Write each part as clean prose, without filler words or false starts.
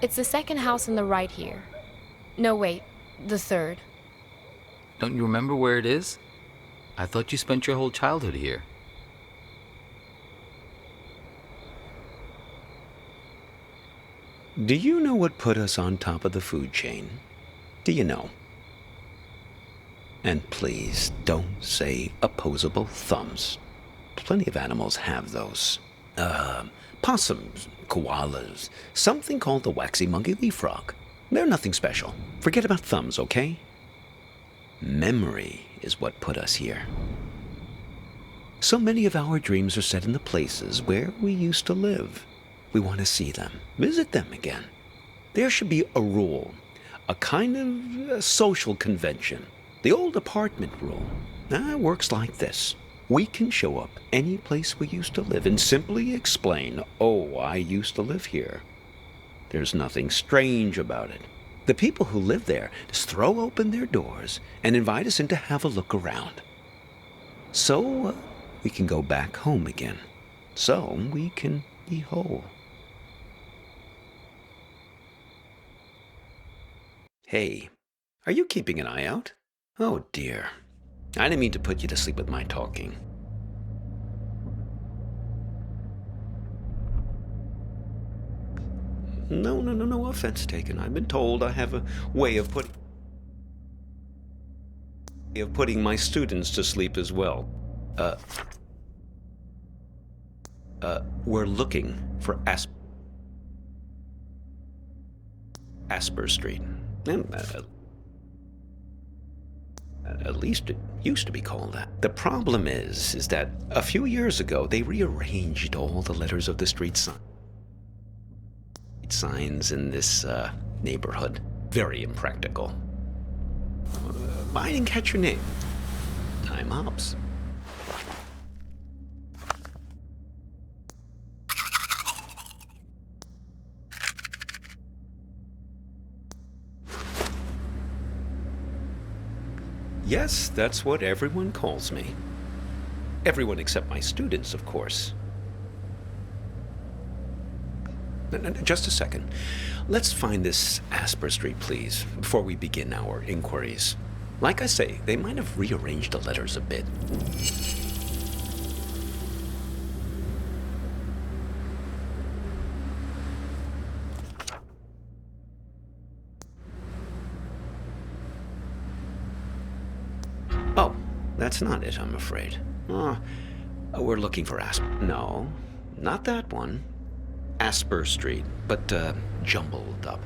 It's the second house on the right here. No, wait, the third. Don't you remember where it is? I thought you spent your whole childhood here. Do you know what put us on top of the food chain? Do you know? And please don't say opposable thumbs. Plenty of animals have those. Possums, koalas, something called the waxy monkey leaf frog. They're nothing special. Forget about thumbs, okay? Memory is what put us here. So many of our dreams are set in the places where we used to live. We want to see them, visit them again. There should be a rule, a kind of social convention. The old apartment rule. It works like this. We can show up any place we used to live and simply explain, oh, I used to live here. There's nothing strange about it. The people who live there just throw open their doors and invite us in to have a look around. So we can go back home again. So we can be whole. Hey, are you keeping an eye out? Oh dear. I didn't mean to put you to sleep with my talking. No offense taken. I've been told I have a way of putting my students to sleep as well. We're looking for Asper Street. At least it used to be called that. The problem is that a few years ago they rearranged all the letters of the street signs in this neighborhood. Very impractical. I didn't catch your name. I'm Hobbs. Yes, that's what everyone calls me. Everyone except my students, of course. Just a second. Let's find this Asper Street, please, before we begin our inquiries. Like I say, they might have rearranged the letters a bit. Oh, that's not it, I'm afraid. We're looking for Asper. No, not that one. Asper Street, but jumbled up.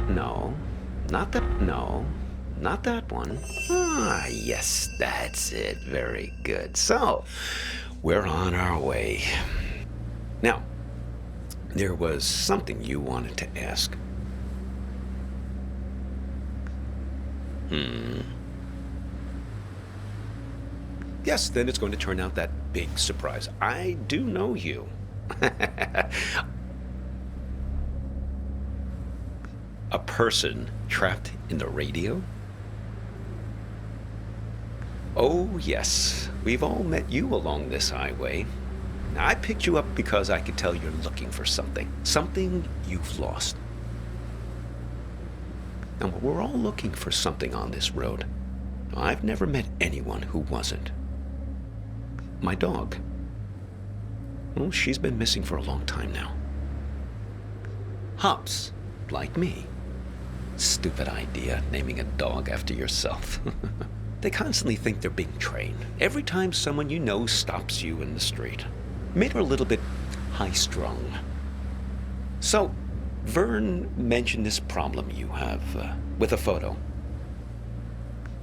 No, not that. No, not that one. Ah, yes, that's it. Very good. So, we're on our way. Now, there was something you wanted to ask. Yes, then it's going to turn out that big surprise. I do know you. A person trapped in the radio? Oh, yes. We've all met you along this highway. Now, I picked you up because I could tell you're looking for something. Something you've lost. Now, we're all looking for something on this road. I've never met anyone who wasn't. My dog. Well, she's been missing for a long time now. Hops, like me. Stupid idea, naming a dog after yourself. They constantly think they're being trained. Every time someone you know stops you in the street. Made her a little bit high-strung. So, Vern mentioned this problem you have with a photo.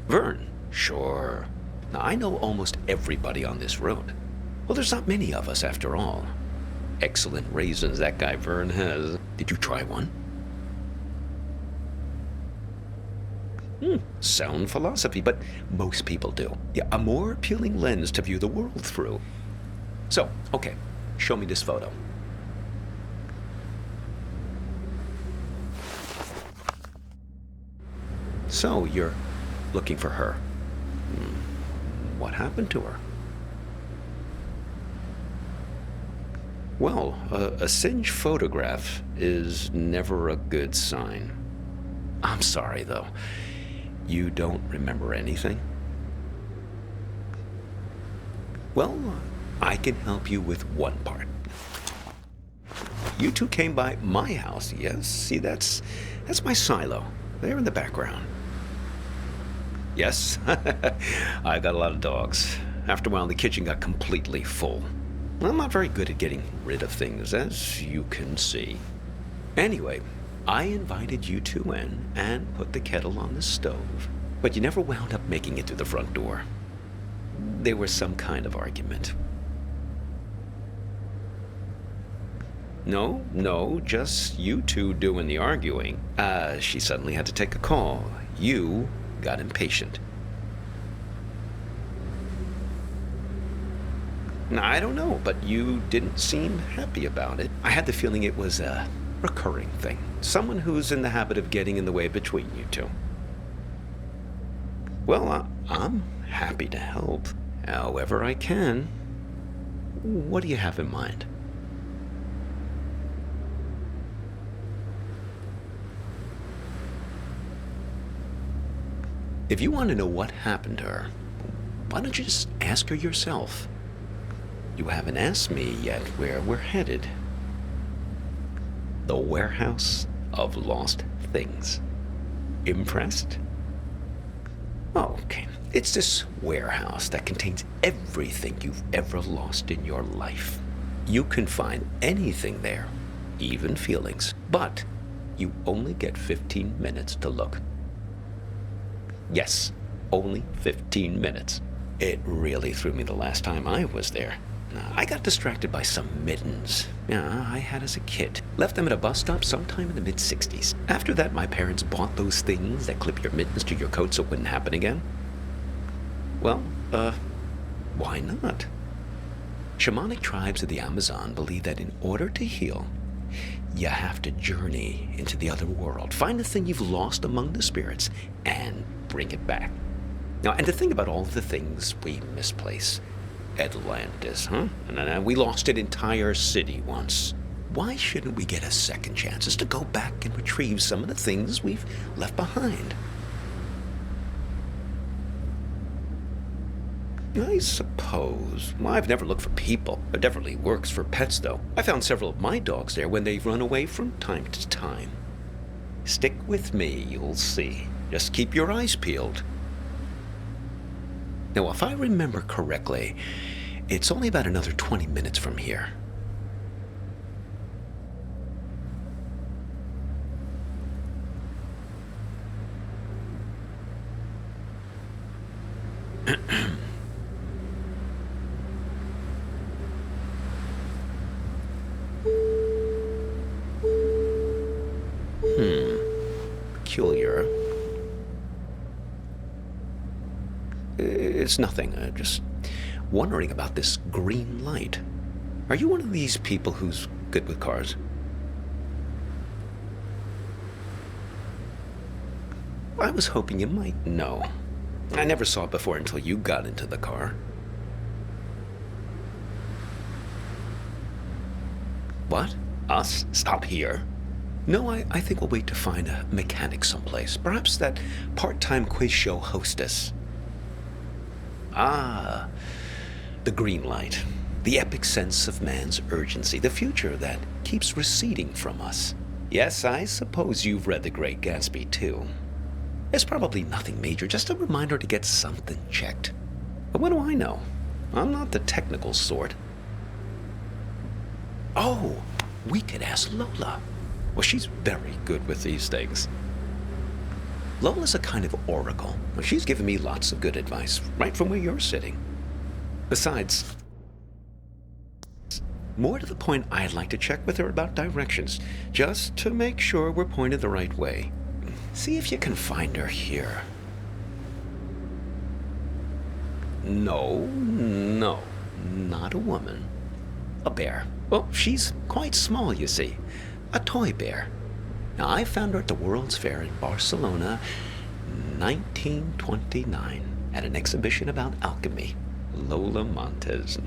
Vern? Sure. Now, I know almost everybody on this road. Well, there's not many of us after all. Excellent raisins that guy Vern has. Did you try one? Sound philosophy, but most people do. Yeah, a more appealing lens to view the world through. So, okay, show me this photo. So, you're looking for her. What happened to her? Well, a singed photograph is never a good sign. I'm sorry, though. You don't remember anything? Well, I can help you with one part. You two came by my house, yes? See, that's my silo. There in the background. Yes, I got a lot of dogs. After a while, the kitchen got completely full. I'm not very good at getting rid of things, as you can see. Anyway, I invited you two in and put the kettle on the stove, but you never wound up making it to the front door. There was some kind of argument. No, just you two doing the arguing. She suddenly had to take a call. You got impatient. Now, I don't know, but you didn't seem happy about it. I had the feeling it was a recurring thing. Someone who's in the habit of getting in the way between you two. Well, I'm happy to help, however I can. What do you have in mind? If you want to know what happened to her, why don't you just ask her yourself? You haven't asked me yet where we're headed. The warehouse of lost things. Impressed? Oh, okay. It's this warehouse that contains everything you've ever lost in your life. You can find anything there, even feelings, but you only get 15 minutes to look. Yes, only 15 minutes. It really threw me the last time I was there. I got distracted by some mittens I had as a kid. Left them at a bus stop sometime in the mid-60s. After that, my parents bought those things that clip your mittens to your coat so it wouldn't happen again. Well, why not? Shamanic tribes of the Amazon believe that in order to heal, you have to journey into the other world, find the thing you've lost among the spirits, and bring it back. Now, and to think about all the things we misplace. Atlantis, huh? And we lost an entire city once. Why shouldn't we get a second chance just to go back and retrieve some of the things we've left behind? I suppose. Well, I've never looked for people. It definitely works for pets, though. I found several of my dogs there when they've run away from time to time. Stick with me, you'll see. Just keep your eyes peeled. Now, if I remember correctly, it's only about another 20 minutes from here. Peculiar. It's nothing. Just wondering about this green light. Are you one of these people who's good with cars? I was hoping you might know. I never saw it before until you got into the car. What? Us? Stop here? No, I think we'll wait to find a mechanic someplace. Perhaps that part-time quiz show hostess. Ah, the green light. The epic sense of man's urgency. The future that keeps receding from us. Yes, I suppose you've read The Great Gatsby, too. It's probably nothing major, just a reminder to get something checked. But what do I know? I'm not the technical sort. Oh, we could ask Lola. Well, she's very good with these things. Lola's a kind of oracle. Well, she's given me lots of good advice, right from where you're sitting. Besides, more to the point, I'd like to check with her about directions, just to make sure we're pointed the right way. See if you can find her here. No, not a woman. A bear. Well, she's quite small, you see. A toy bear. Now, I found her at the World's Fair in Barcelona, 1929. at an exhibition about alchemy. Lola Montez.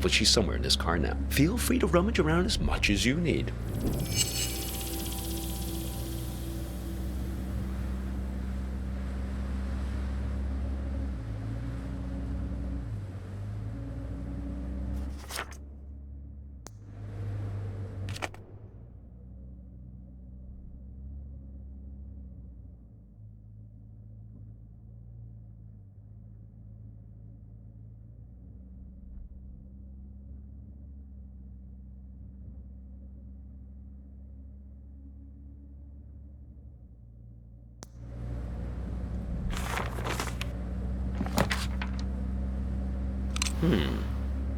Well, she's somewhere in this car now. Feel free to rummage around as much as you need.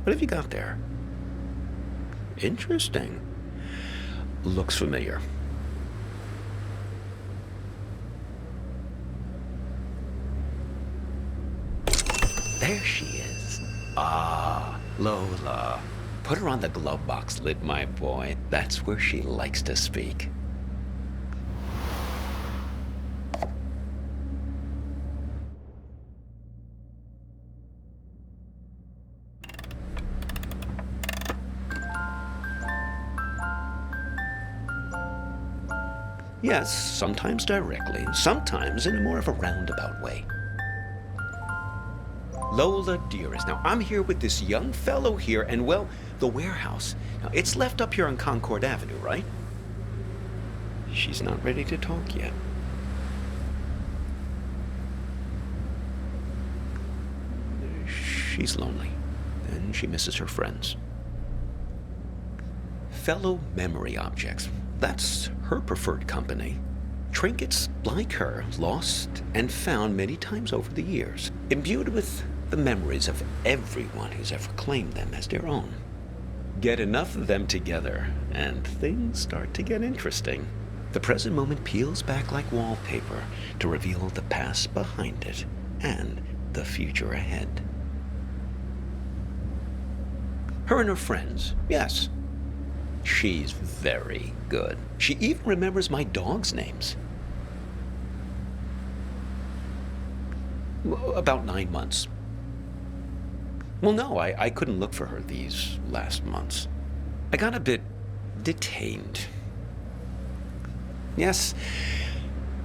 What have you got there? Interesting. Looks familiar. There she is. Ah, Lola. Put her on the glove box lid, my boy. That's where she likes to speak. Yes, sometimes directly, sometimes in more of a roundabout way. Lola, dearest, now I'm here with this young fellow here, and well, the warehouse. Now, it's left up here on Concord Avenue, right? She's not ready to talk yet. She's lonely, and she misses her friends. Fellow memory objects. That's her preferred company. Trinkets like her, lost and found many times over the years, imbued with the memories of everyone who's ever claimed them as their own. Get enough of them together, and things start to get interesting. The present moment peels back like wallpaper to reveal the past behind it and the future ahead. Her and her friends, yes. She's very good. She even remembers my dog's names. About 9 months. Well, no, I couldn't look for her these last months. I got a bit detained. Yes,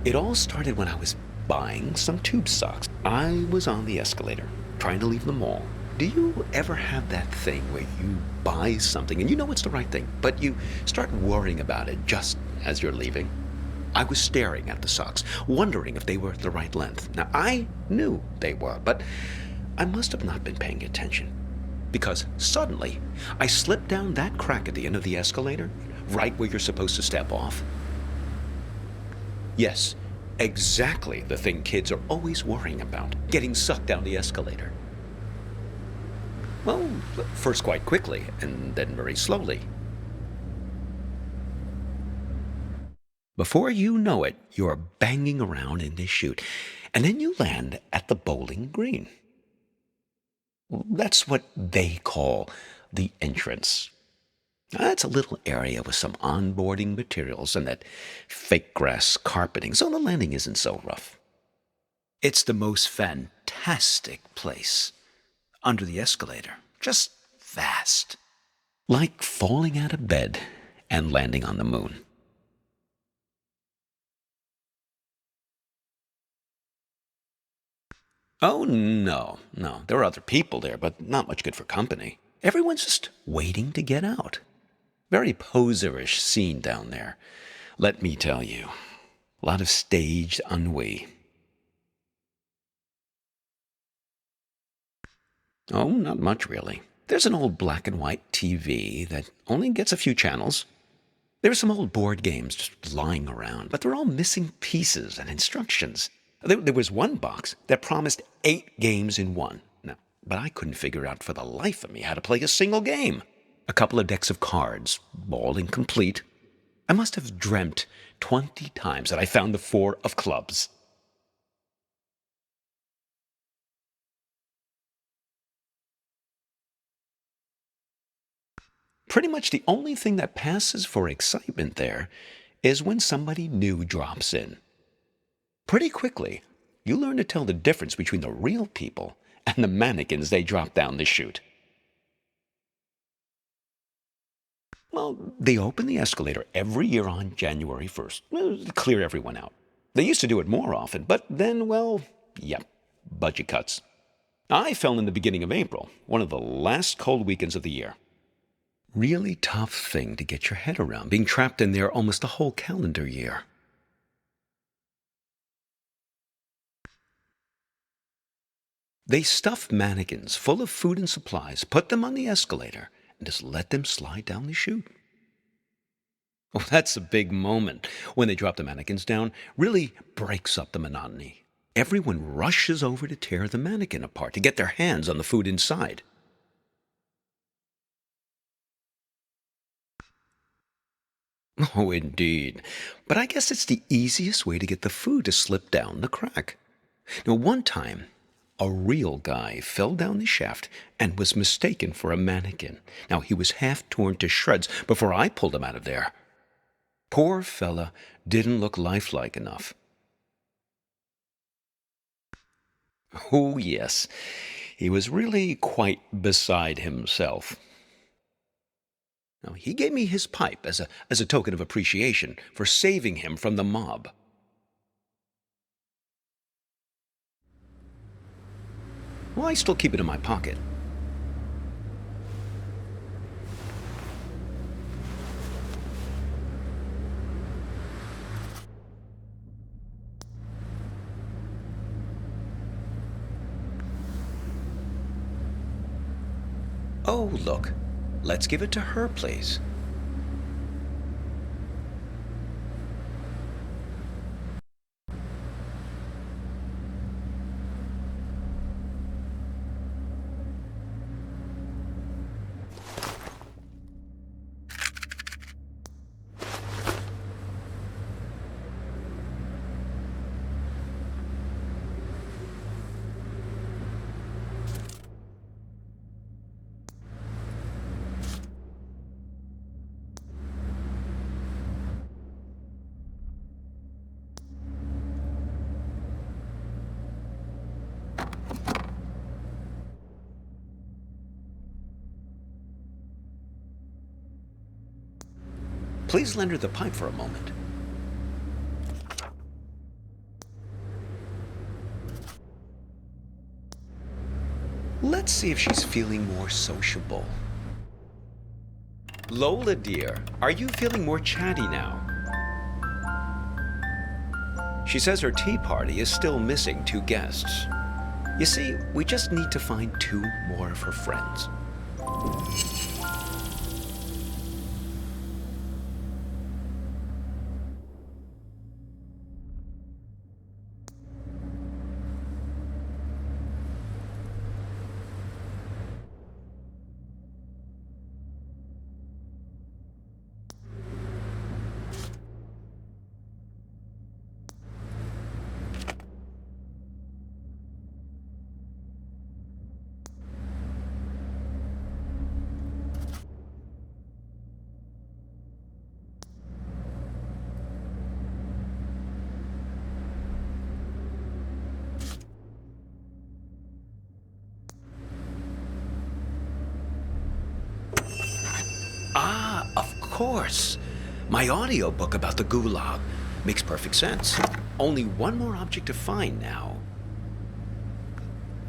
it all started when I was buying some tube socks. I was on the escalator, trying to leave the mall. Do you ever have that thing where you buy something and you know it's the right thing, but you start worrying about it just as you're leaving? I was staring at the socks, wondering if they were the right length. Now, I knew they were, but I must have not been paying attention, because suddenly I slipped down that crack at the end of the escalator, right where you're supposed to step off. Yes, exactly the thing kids are always worrying about, getting sucked down the escalator. Well, first quite quickly, and then very slowly. Before you know it, you're banging around in this chute, and then you land at the bowling green. That's what they call the entrance. That's a little area with some onboarding materials and that fake grass carpeting, so the landing isn't so rough. It's the most fantastic place. Under the escalator, just vast. Like falling out of bed and landing on the moon. Oh, no. There are other people there, but not much good for company. Everyone's just waiting to get out. Very poserish scene down there. Let me tell you. A lot of staged ennui. Oh, not much really. There's an old black and white TV that only gets a few channels. There are some old board games just lying around, but they're all missing pieces and instructions. There was one box that promised 8 games in one. Now, but I couldn't figure out for the life of me how to play a single game. A couple of decks of cards, all incomplete. I must have dreamt 20 times that I found the 4 of clubs. Pretty much the only thing that passes for excitement there is when somebody new drops in. Pretty quickly, you learn to tell the difference between the real people and the mannequins they drop down the chute. Well, they open the escalator every year on January 1st, to clear everyone out. They used to do it more often, but then, well, yep, budget cuts. I fell in the beginning of April, one of the last cold weekends of the year. Really tough thing to get your head around, being trapped in there almost a whole calendar year. They stuff mannequins full of food and supplies, put them on the escalator, and just let them slide down the chute. Oh, that's a big moment. When they drop the mannequins down, really breaks up the monotony. Everyone rushes over to tear the mannequin apart to get their hands on the food inside. Oh, indeed. But I guess it's the easiest way to get the food to slip down the crack. Now, one time, a real guy fell down the shaft and was mistaken for a mannequin. Now, he was half torn to shreds before I pulled him out of there. Poor fella didn't look lifelike enough. Oh, yes, he was really quite beside himself. Now, he gave me his pipe as a token of appreciation for saving him from the mob. Well, I still keep it in my pocket. Oh, look, let's give it to her place. Please lend her the pipe for a moment. Let's see if she's feeling more sociable. Lola, dear, are you feeling more chatty now? She says her tea party is still missing 2 guests. You see, we just need to find 2 more of her friends. Ah, of course. My audiobook about the Gulag. Makes perfect sense. Only one more object to find now.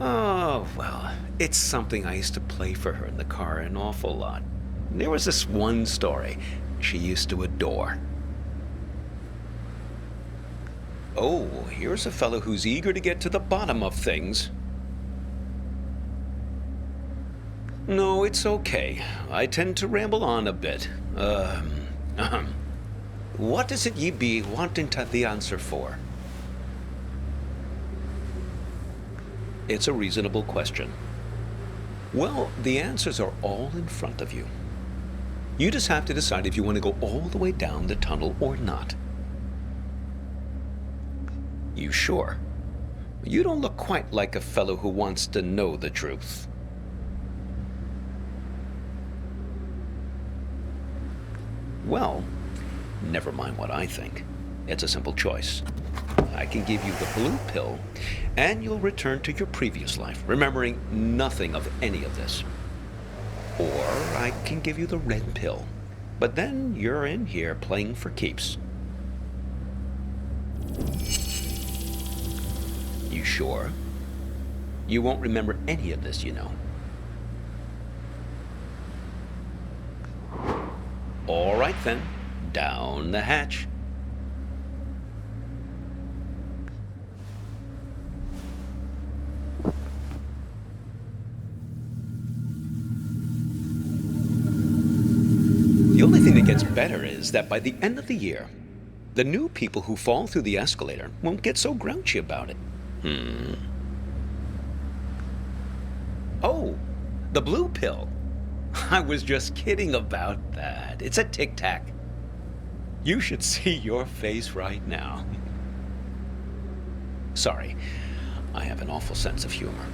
Oh, well, it's something I used to play for her in the car an awful lot. There was this one story she used to adore. Oh, here's a fellow who's eager to get to the bottom of things. No, it's okay. I tend to ramble on a bit. What is it ye be wanting to the answer for? It's a reasonable question. Well, the answers are all in front of you. You just have to decide if you want to go all the way down the tunnel or not. You sure? You don't look quite like a fellow who wants to know the truth. Well, never mind what I think. It's a simple choice. I can give you the blue pill, and you'll return to your previous life, remembering nothing of any of this. Or I can give you the red pill, but then you're in here playing for keeps. You sure? You won't remember any of this, you know. All right then, down the hatch. The only thing that gets better is that by the end of the year, the new people who fall through the escalator won't get so grouchy about it. Oh, the blue pill. I was just kidding about that. It's a Tic Tac. You should see your face right now. Sorry, I have an awful sense of humor.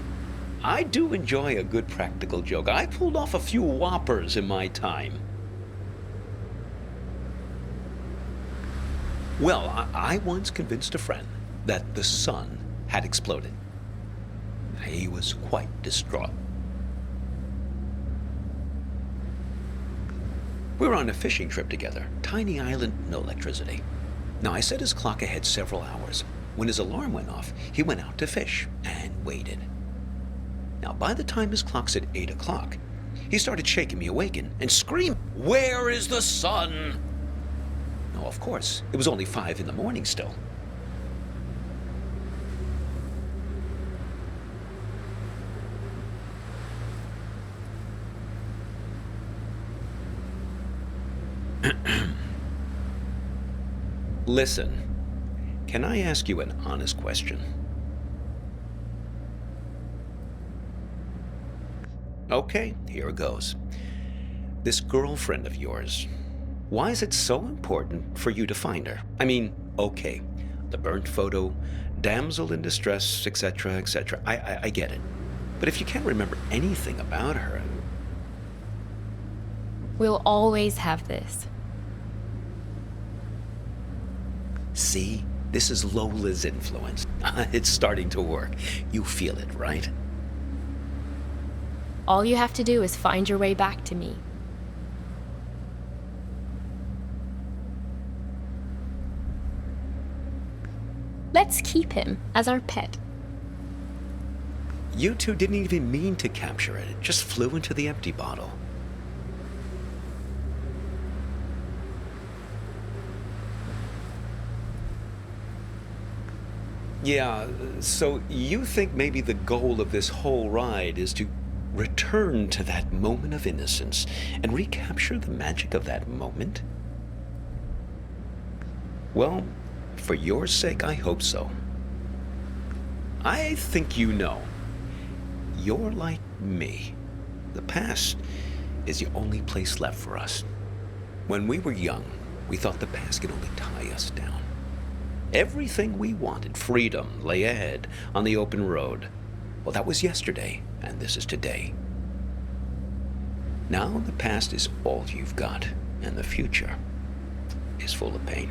I do enjoy a good practical joke. I pulled off a few whoppers in my time. Well, I once convinced a friend that the sun had exploded. He was quite distraught. We were on a fishing trip together. Tiny island, no electricity. Now, I set his clock ahead several hours. When his alarm went off, he went out to fish and waited. Now, by the time his clock said 8 o'clock, he started shaking me awake and screamed, "Where is the sun?" No, of course, it was only 5 in the morning still. Listen, can I ask you an honest question? Okay, here goes. This girlfriend of yours, why is it so important for you to find her? I mean, okay, the burnt photo, damsel in distress, etc., etc. I get it. But if you can't remember anything about her... We'll always have this. See? This is Lola's influence. It's starting to work. You feel it, right? All you have to do is find your way back to me. Let's keep him as our pet. You two didn't even mean to capture it. It just flew into the empty bottle. Yeah, so you think maybe the goal of this whole ride is to return to that moment of innocence and recapture the magic of that moment? Well, for your sake, I hope so. I think you know. You're like me. The past is the only place left for us. When we were young, we thought the past could only tie us down. Everything we wanted, freedom, lay ahead on the open road. Well, that was yesterday, and this is today. Now the past is all you've got, and the future is full of pain.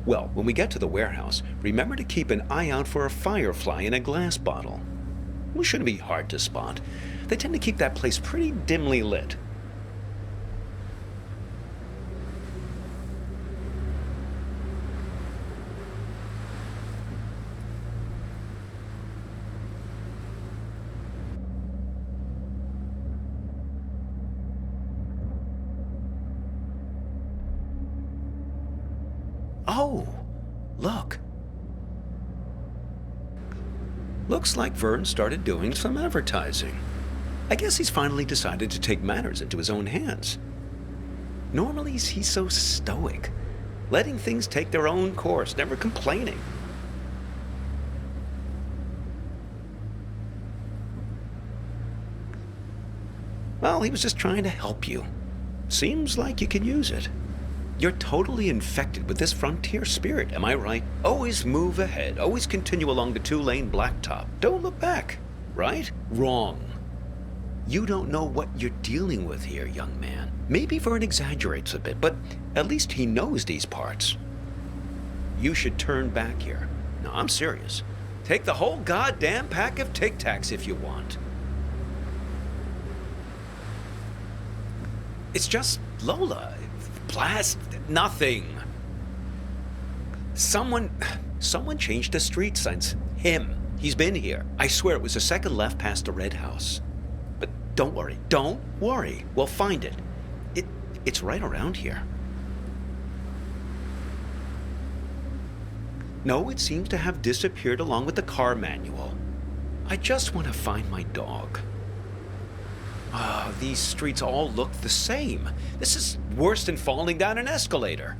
Well, when we get to the warehouse, remember to keep an eye out for a firefly in a glass bottle. It shouldn't be hard to spot. They tend to keep that place pretty dimly lit. Oh, look. Looks like Vern started doing some advertising. I guess he's finally decided to take matters into his own hands. Normally, he's so stoic, letting things take their own course, never complaining. Well, he was just trying to help you. Seems like you can use it. You're totally infected with this frontier spirit, am I right? Always move ahead, always continue along the 2-lane blacktop. Don't look back, right? Wrong. You don't know what you're dealing with here, young man. Maybe Vern exaggerates a bit, but at least he knows these parts. You should turn back here. No, I'm serious. Take the whole goddamn pack of Tic Tacs if you want. It's just Lola. Blast nothing. Someone changed the street signs. Him. He's been here. I swear it was the second left past the red house. But don't worry. We'll find it. It's right around here. No, it seems to have disappeared along with the car manual. I just want to find my dog. These streets all look the same. This is worse than falling down an escalator.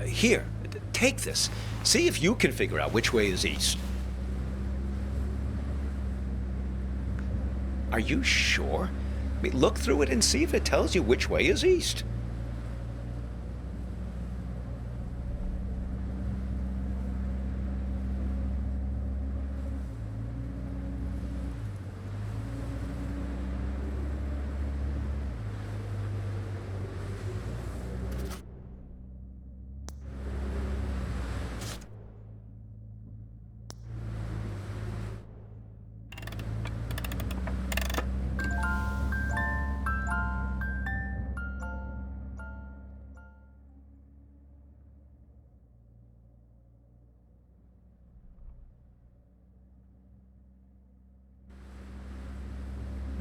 Here, take this. See if you can figure out which way is east. Are you sure? I mean, look through it and see if it tells you which way is east.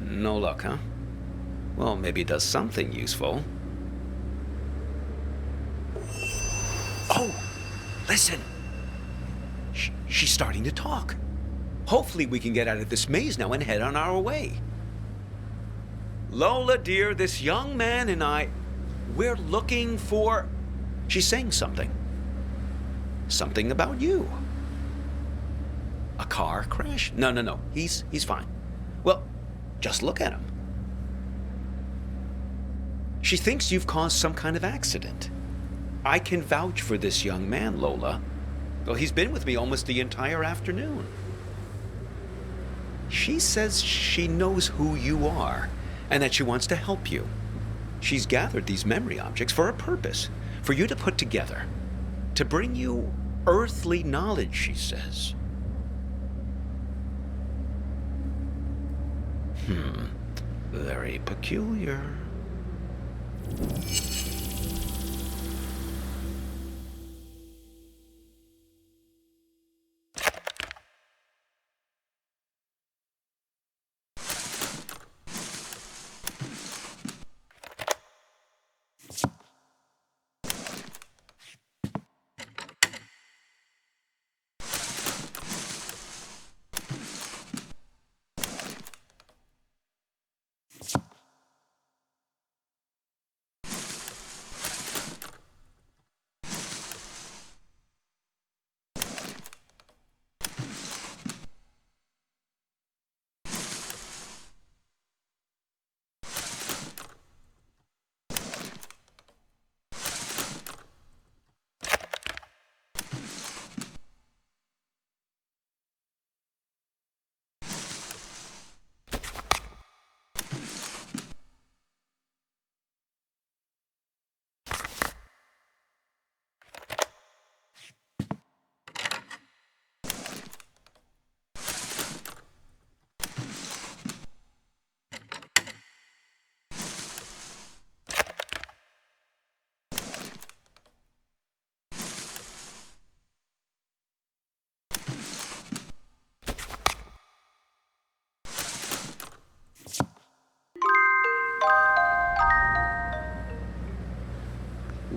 No luck, huh? Well, maybe it does something useful. Oh! Listen! She's starting to talk. Hopefully we can get out of this maze now and head on our way. Lola, dear, this young man and I, we're looking for... She's saying something. Something about you. A car crash? No. He's fine. Well, just look at him. She thinks you've caused some kind of accident. I can vouch for this young man, Lola. Well, he's been with me almost the entire afternoon. She says she knows who you are and that she wants to help you. She's gathered these memory objects for a purpose, for you to put together, to bring you earthly knowledge, she says. Very peculiar.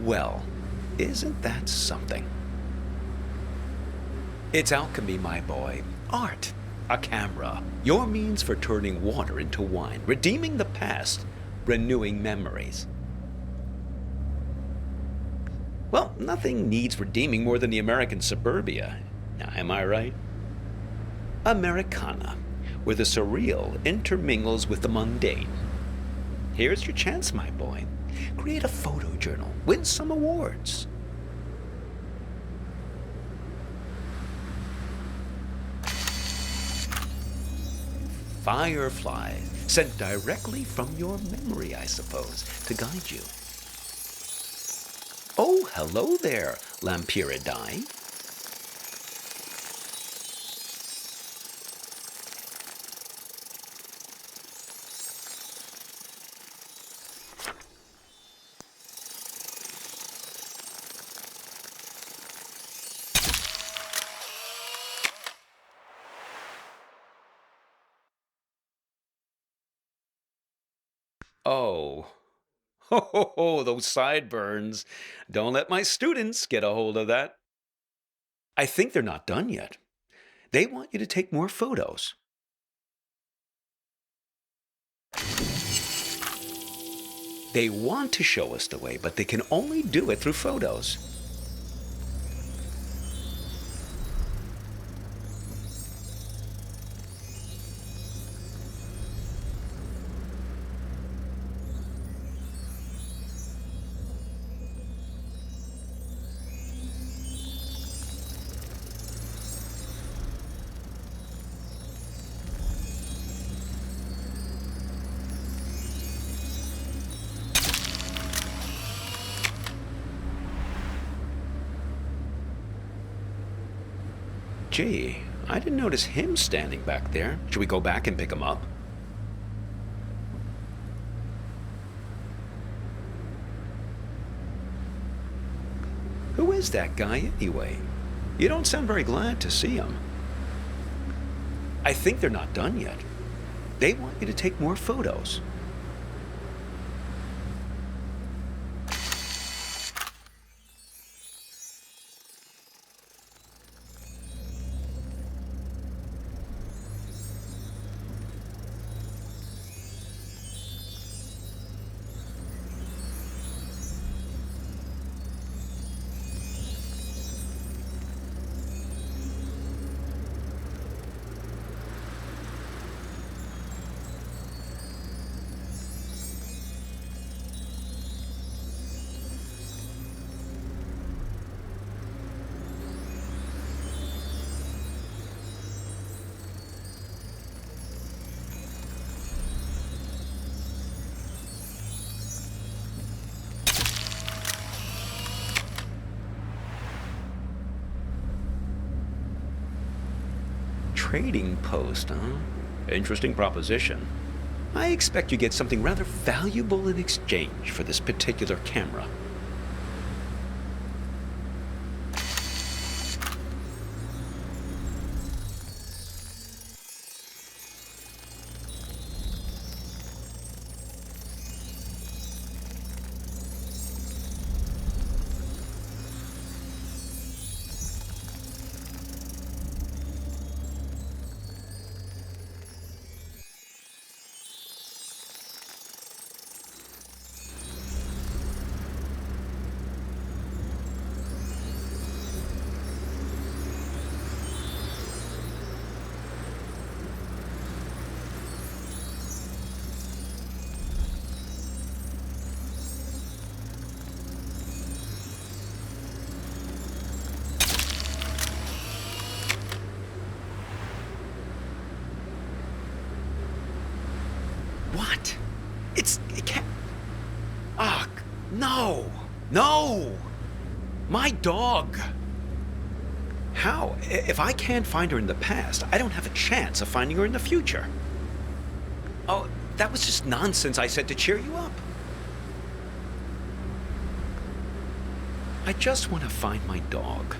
Well, isn't that something? It's alchemy, my boy. Art. A camera. Your means for turning water into wine, redeeming the past, renewing memories. Well, nothing needs redeeming more than the American suburbia. Now, am I right? Americana, where the surreal intermingles with the mundane. Here's your chance, my boy. Create a photo journal. Win some awards. firefly, sent directly from your memory, I suppose, to guide you. Oh, hello there, Lampyridae. Oh, ho, those sideburns. Don't let my students get a hold of that. I think they're not done yet. They want you to take more photos. They want to show us the way, but they can only do it through photos. Gee, I didn't notice him standing back there. Should we go back and pick him up? Who is that guy anyway? You don't sound very glad to see him. I think they're not done yet. They want you to take more photos. Trading post, huh? Interesting proposition. I expect you get something rather valuable in exchange for this particular camera. What? It can't. Ah, no! No! My dog! How? If I can't find her in the past, I don't have a chance of finding her in the future. Oh, that was just nonsense I said to cheer you up. I just want to find my dog.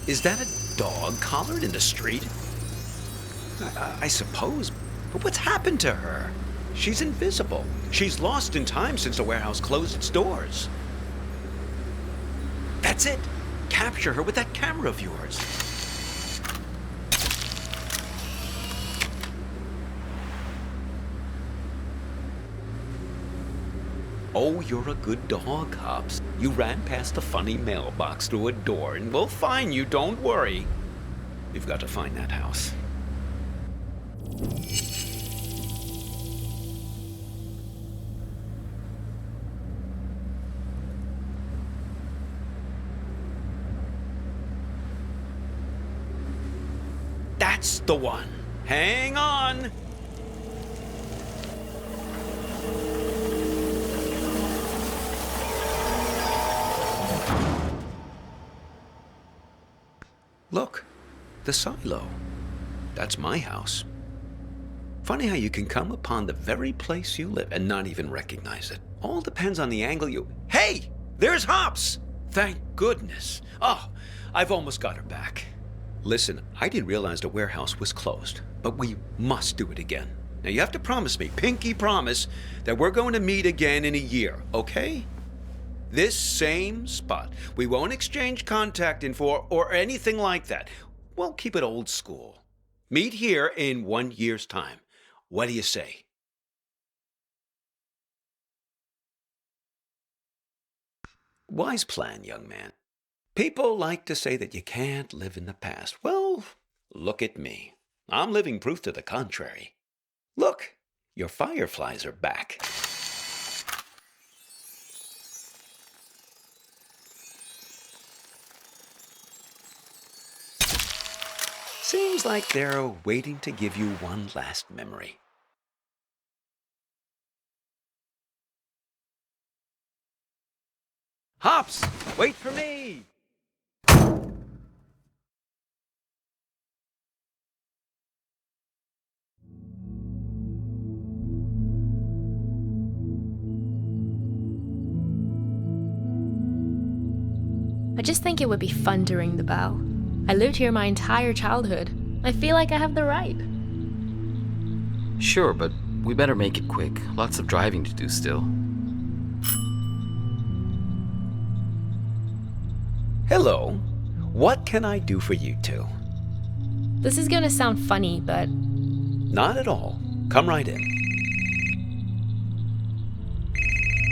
Is that a dog collared in the street? I suppose, but what's happened to her? She's invisible. She's lost in time since the warehouse closed its doors. That's it. Capture her with that camera of yours. Oh, you're a good dog, Hops. You ran past a funny mailbox through a door, and we'll find you, don't worry. We've got to find that house. That's the one. Hang on. Look, the silo. That's my house. Funny how you can come upon the very place you live and not even recognize it. All depends on the angle you... Hey! There's Hops! Thank goodness. Oh, I've almost got her back. Listen, I didn't realize the warehouse was closed, but we must do it again. Now you have to promise me, pinky promise, that we're going to meet again in a year, okay? This same spot. We won't exchange contact info or anything like that. We'll keep it old school. Meet here in 1 year's time. What do you say? Wise plan, young man. People like to say that you can't live in the past. Well, look at me. I'm living proof to the contrary. Look, your fireflies are back. Seems like they're waiting to give you one last memory. Hops, wait for me! I just think it would be fun to ring the bell. I lived here my entire childhood. I feel like I have the right. Sure, but we better make it quick. Lots of driving to do still. Hello. What can I do for you two? This is gonna sound funny, but Not at all. Come right in.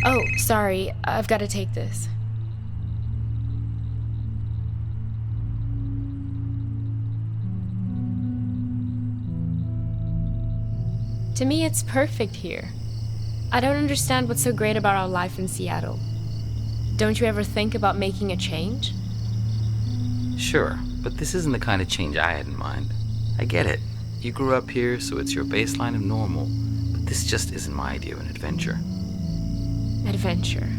oh, sorry, I've gotta take this. To me, it's perfect here. I don't understand what's so great about our life in Seattle. Don't you ever think about making a change? Sure, but this isn't the kind of change I had in mind. I get it. You grew up here, so it's your baseline of normal. But this just isn't my idea of an adventure. Adventure.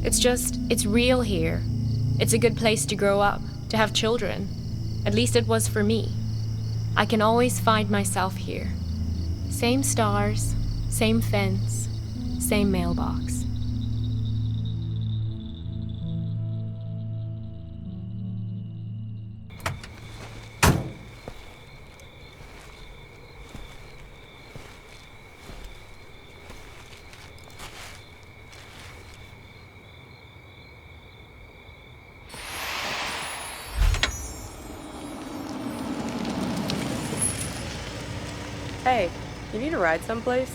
It's real here. It's a good place to grow up, to have children. At least it was for me. I can always find myself here. Same stars, same fence, same mailbox. Hey, you need a ride someplace?